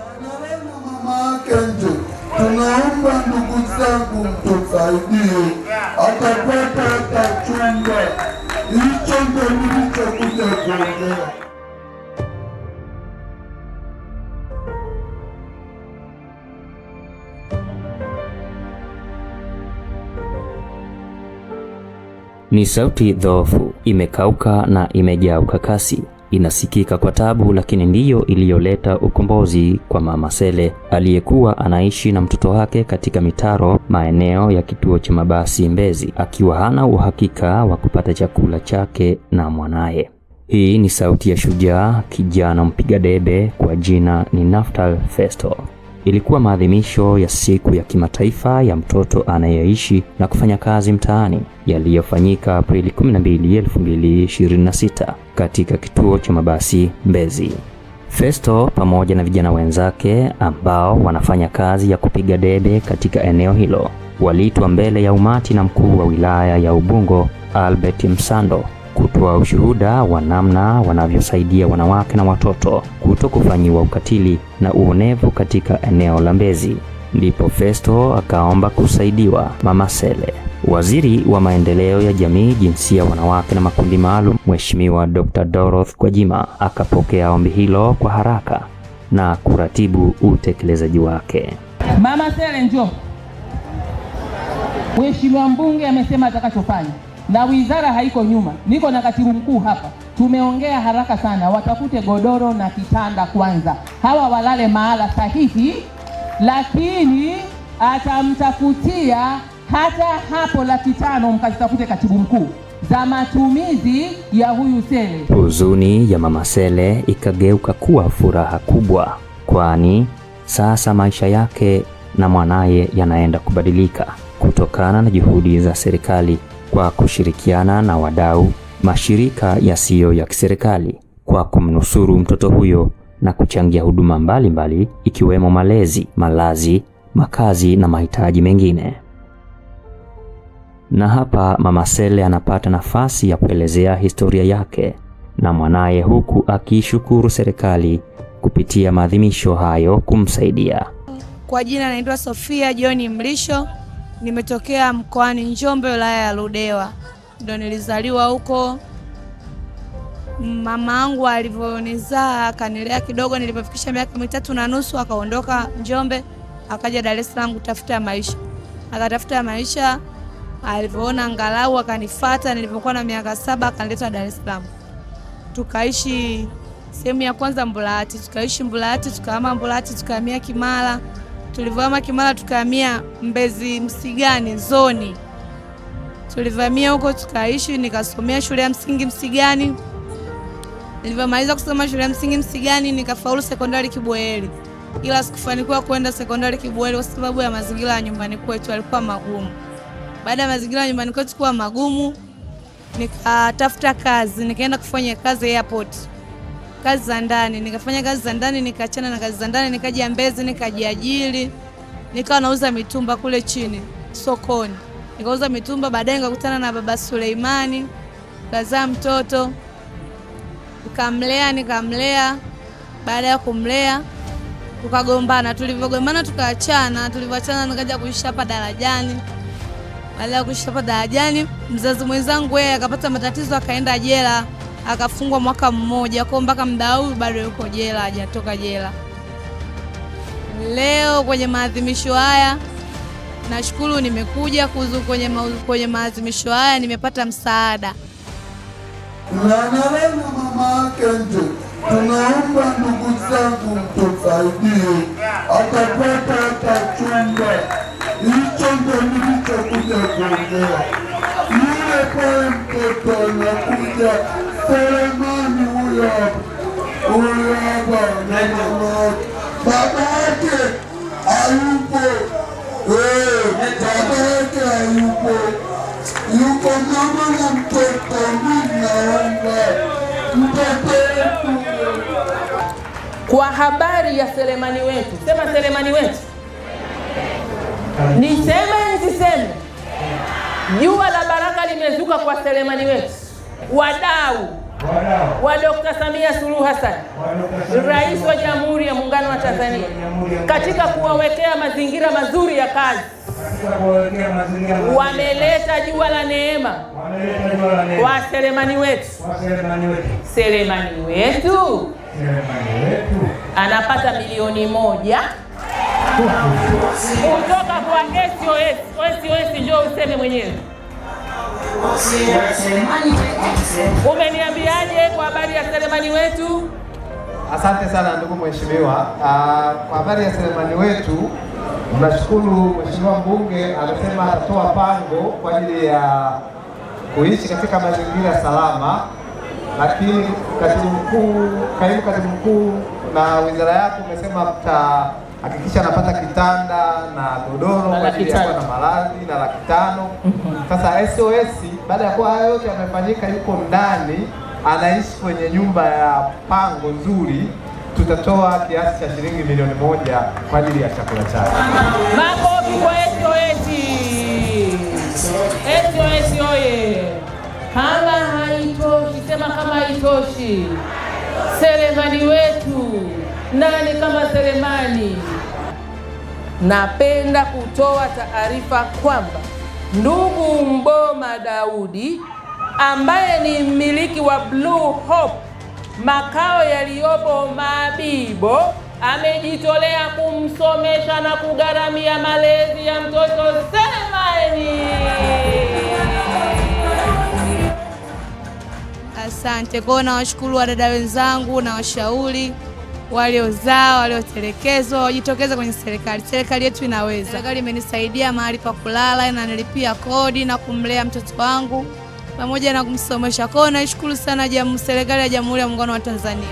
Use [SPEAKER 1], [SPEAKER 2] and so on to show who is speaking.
[SPEAKER 1] Mama Kenje, tunaomba ndugu zangu mtusaidie, atapata atachunga. Hicho ndio nilichokuja kuongea.
[SPEAKER 2] Ni sauti dhoofu, imekauka na imejaa ukakasi. Inasikika kwa tabu, lakini ndiyo iliyoleta ukombozi kwa Mama Sele aliyekuwa anaishi na mtoto wake katika mitaro maeneo ya kituo cha mabasi Mbezi, akiwa hana uhakika wa kupata chakula chake na mwanaye. Hii ni sauti ya shujaa, kijana mpiga debe kwa jina ni Naphtal Festo. Ilikuwa maadhimisho ya siku ya kimataifa ya mtoto anayeishi na kufanya kazi mtaani yaliyofanyika Aprili 12, 2026 katika kituo cha mabasi Mbezi. Festo pamoja na vijana wenzake ambao wanafanya kazi ya kupiga debe katika eneo hilo waliitwa mbele ya umati na mkuu wa wilaya ya Ubungo Albert Msando kutoa ushuhuda wa namna wanavyosaidia wanawake na watoto kutokufanyiwa ukatili na uonevu katika eneo la Mbezi. Ndipo Festo akaomba kusaidiwa Mama Sele. Waziri wa Maendeleo ya Jamii, Jinsia, Wanawake na Makundi Maalum, Mheshimiwa Dr. Dorothy Gwajima akapokea ombi hilo kwa haraka na kuratibu utekelezaji wake.
[SPEAKER 3] Mama Sele njoo. Mheshimiwa mbunge amesema atakachofanya. Na wizara haiko nyuma. Niko na katibu mkuu hapa. Tumeongea haraka sana, watafute godoro na kitanda kwanza. Hawa walale mahala sahihi, lakini atamtafutia hata hapo 500 mkazitafute katibu mkuu za matumizi ya huyu Sele.
[SPEAKER 2] Huzuni ya Mama Sele ikageuka kuwa furaha kubwa, kwani sasa maisha yake na mwanaye yanaenda kubadilika kutokana na juhudi za serikali kwa kushirikiana na wadau, mashirika yasiyo ya kiserikali kwa kumnusuru mtoto huyo na kuchangia huduma mbalimbali ikiwemo malezi, malazi, makazi na mahitaji mengine. Na hapa Mama Sele anapata nafasi ya kuelezea historia yake na mwanaye huku akishukuru serikali kupitia maadhimisho hayo kumsaidia.
[SPEAKER 4] Kwa jina naitwa Sofia John Mlisho. Nimetokea mkoani Njombe, wilaya ya Ludewa. Ndio nilizaliwa huko. Mama yangu alivyonizaa akanilea kidogo, nilipofikisha miaka 3.5 akaondoka Njombe, akaja Dar es Salaam kutafuta maisha. Akatafuta maisha, alivyoona angalau akanifuata. Nilipokuwa na miaka 7 akanileta Dar es Salaam. Tukaishi sehemu ya kwanza Mbulati, tukaishi Mbulati, tukahama Mbulati, tukahamia Kimara. Tulivyohama Kimara tukahamia Mbezi Msigani zoni. Tulivyohamia huko tukaishi, nikasomea shule ya msingi Msigani. Nilivyomaliza kusoma shule ya msingi Msigani nikafaulu sekondari Kibweheli. Ila sikufanikiwa kwenda sekondari Kibweheli kwa sababu ya mazingira ya nyumbani kwetu yalikuwa magumu. Baada ya mazingira ya nyumbani kwetu kuwa magumu, nikatafuta kazi, nikaenda kufanya kazi airport. Kazi za ndani, nikafanya kazi za ndani, nikaachana na kazi za ndani, nikaja Mbezi nikajiajiri. Nikawa nauza mitumba kule chini sokoni. Nikauza mitumba, baadaye nikakutana na baba Suleimani, kazaa mtoto. Nikamlea. Baada ya kumlea tukagombana. Tulivyogombana tukaachana. Tulivyoachana nikaja kuishi hapa Darajani. Baada ya kuishi hapa Darajani, mzazi mwenzangu yeye akapata matatizo akaenda jela. Akafungwa mwaka mmoja, kwa mpaka muda huu bado yuko jela, hajatoka jela. Leo kwenye maadhimisho haya nashukuru nimekuja kwenye maadhimisho haya, nimepata msaada.
[SPEAKER 1] Tunanalena Mama Kenje, tunaomba ndugu zangu mtusaidie, atapata atachunga. Hicho ndio nilichokuja kuongea. Yule pale mtoto anakuja Selemani huyo hapa na mama. Baba yake hayupo. Baba yake hayupo. Yuko mama na mtoto. Mimi naomba mtoto wetu.
[SPEAKER 3] Kwa habari ya Selemani wetu, sema Selemani wetu. Niseme nisiseme. Jua la baraka limezuka kwa Selemani wetu. Wadau, wa Dr. Samia Suluhu Hassan, Rais wa Jamhuri ya Muungano wa Tanzania, katika kuwawekea mazingira mazuri ya kazi. Wameleta jua la neema kwa selemani wetu. Selemani wetu anapata milioni 1 kutoka kwa SOS. SOS njoo useme mwenyewe. Umeniambiaje kwa habari ya selemani wetu?
[SPEAKER 5] Asante sana ndugu mheshimiwa. Kwa habari ya selemani wetu, tunashukuru mheshimiwa mbunge amesema atatoa pango kwa ajili ya kuishi katika mazingira salama, lakini kaimu katibu mkuu na wizara yako umesema mtahakikisha anapata kitanda na godoro kwa ajili ya kuwa na malazi na 500,000. Sasa SOS baada ya kuwa hayo yote yamefanyika, yuko ndani anaishi kwenye nyumba ya pango nzuri, tutatoa kiasi cha shilingi milioni 1 kwa ajili ya chakula chake.
[SPEAKER 3] Makofi kwa SOS. SOS oye! Kama haitoshi, sema kama haitoshi. Selemani wetu, nani kama Selemani? Napenda kutoa taarifa kwamba ndugu Mboma Daudi ambaye ni mmiliki wa Blue Hope makao yaliyopo Mabibo amejitolea kumsomesha na kugharamia malezi ya mtoto Selemani.
[SPEAKER 4] Asante. Kwa nawashukuru wadada wenzangu na washauri waliozaa, waliotelekezwa, wajitokeza kwenye serikali. Serikali yetu inaweza. Serikali imenisaidia mahali pa kulala, inanilipia kodi na kumlea mtoto wangu pamoja na kumsomesha. Kwa naishukuru sana serikali ya Jamhuri ya Muungano wa Tanzania.